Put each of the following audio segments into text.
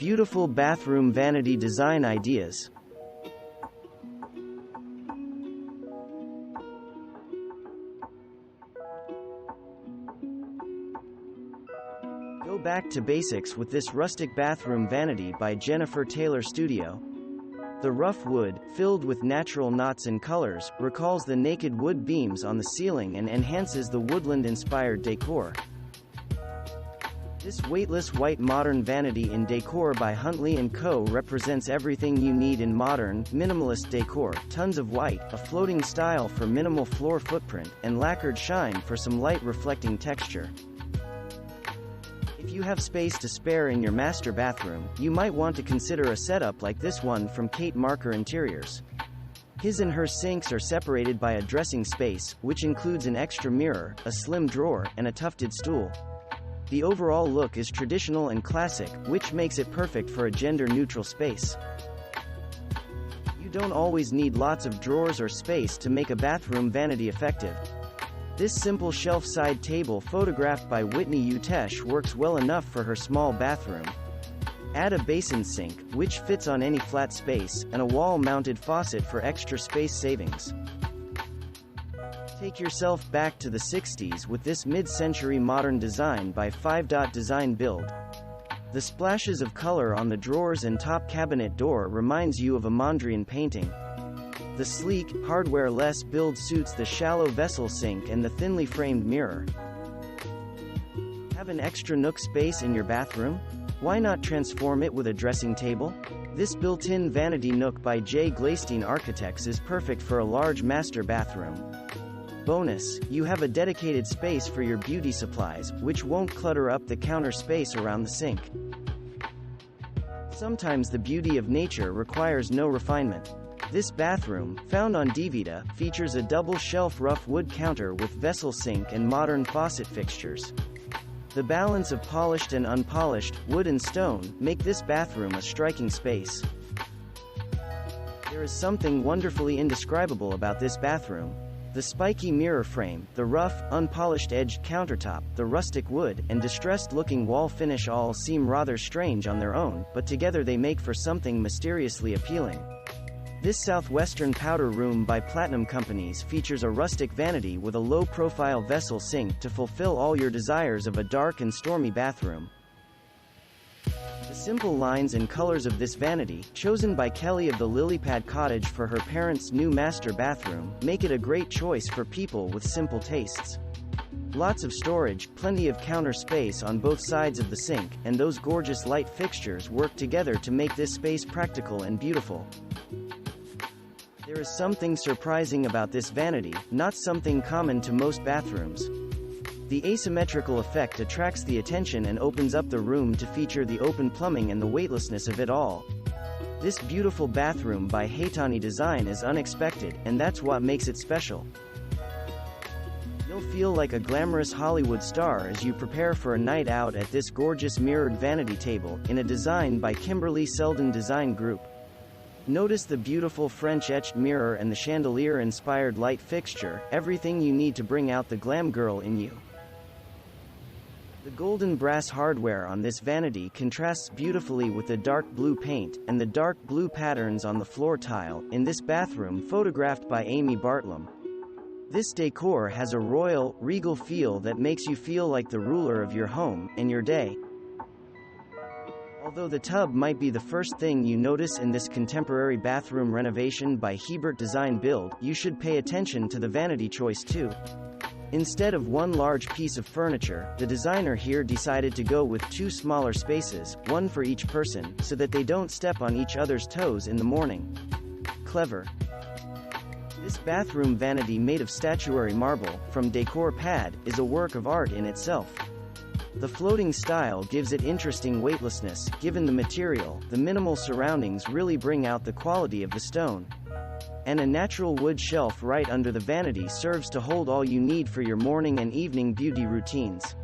Beautiful bathroom vanity design ideas. Go back to basics with this rustic bathroom vanity by Jennifer Taylor Studio. The rough wood, filled with natural knots and colors, recalls the naked wood beams on the ceiling and enhances the woodland-inspired decor. This weightless white modern vanity in decor by Huntley & Co. represents everything you need in modern, minimalist decor: tons of white, a floating style for minimal floor footprint, and lacquered shine for some light reflecting texture. If you have space to spare in your master bathroom, you might want to consider a setup like this one from Kate Marker Interiors. His and her sinks are separated by a dressing space, which includes an extra mirror, a slim drawer, and a tufted stool. The overall look is traditional and classic, which makes it perfect for a gender-neutral space. You don't always need lots of drawers or space to make a bathroom vanity effective. This simple shelf-side table photographed by Whitney Utesh works well enough for her small bathroom. Add a basin sink, which fits on any flat space, and a wall-mounted faucet for extra space savings. Take yourself back to the 60s with this mid-century modern design by 5. Design Build. The splashes of color on the drawers and top cabinet door reminds you of a Mondrian painting. The sleek, hardware-less build suits the shallow vessel sink and the thinly framed mirror. Have an extra nook space in your bathroom? Why not transform it with a dressing table? This built-in vanity nook by J. Glastein Architects is perfect for a large master bathroom. Bonus, you have a dedicated space for your beauty supplies, which won't clutter up the counter space around the sink. Sometimes the beauty of nature requires no refinement. This bathroom, found on Dvita, features a double-shelf rough wood counter with vessel sink and modern faucet fixtures. The balance of polished and unpolished, wood and stone, make this bathroom a striking space. There is something wonderfully indescribable about this bathroom. The spiky mirror frame, the rough, unpolished edged countertop, the rustic wood, and distressed-looking wall finish all seem rather strange on their own, but together they make for something mysteriously appealing. This southwestern powder room by Platinum Companies features a rustic vanity with a low-profile vessel sink to fulfill all your desires of a dark and stormy bathroom. The simple lines and colors of this vanity, chosen by Kelly of the Lilypad Cottage for her parents' new master bathroom, make it a great choice for people with simple tastes. Lots of storage, plenty of counter space on both sides of the sink, and those gorgeous light fixtures work together to make this space practical and beautiful. There is something surprising about this vanity, not something common to most bathrooms. The asymmetrical effect attracts the attention and opens up the room to feature the open plumbing and the weightlessness of it all. This beautiful bathroom by Haytani Design is unexpected, and that's what makes it special. You'll feel like a glamorous Hollywood star as you prepare for a night out at this gorgeous mirrored vanity table, in a design by Kimberly Selden Design Group. Notice the beautiful French-etched mirror and the chandelier-inspired light fixture, everything you need to bring out the glam girl in you. The golden brass hardware on this vanity contrasts beautifully with the dark blue paint, and the dark blue patterns on the floor tile, in this bathroom photographed by Amy Bartlam. This decor has a royal, regal feel that makes you feel like the ruler of your home, and your day. Although the tub might be the first thing you notice in this contemporary bathroom renovation by Hebert Design Build, you should pay attention to the vanity choice too. Instead of one large piece of furniture, the designer here decided to go with two smaller spaces, one for each person, so that they don't step on each other's toes in the morning. Clever. This bathroom vanity made of statuary marble, from Decor Pad, is a work of art in itself. The floating style gives it interesting weightlessness. Given the material, the minimal surroundings really bring out the quality of the stone. And a natural wood shelf right under the vanity serves to hold all you need for your morning and evening beauty routines.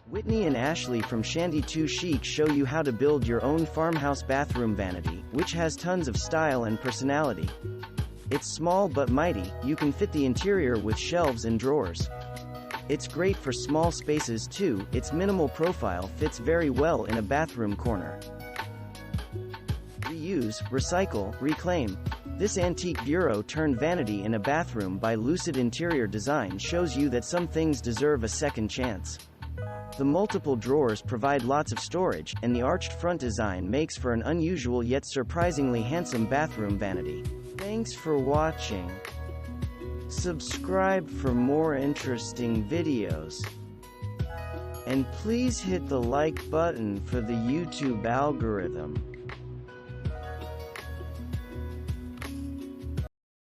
Whitney and Ashley from Shanty 2 Chic show you how to build your own farmhouse bathroom vanity, which has tons of style and personality. It's small but mighty, you can fit the interior with shelves and drawers. It's great for small spaces too, its minimal profile fits very well in a bathroom corner. Reuse, recycle, reclaim. This antique bureau turned vanity in a bathroom by Lucid Interior Design shows you that some things deserve a second chance. The multiple drawers provide lots of storage, and the arched front design makes for an unusual yet surprisingly handsome bathroom vanity. Thanks for watching. Subscribe for more interesting videos. And please hit the like button for the YouTube algorithm.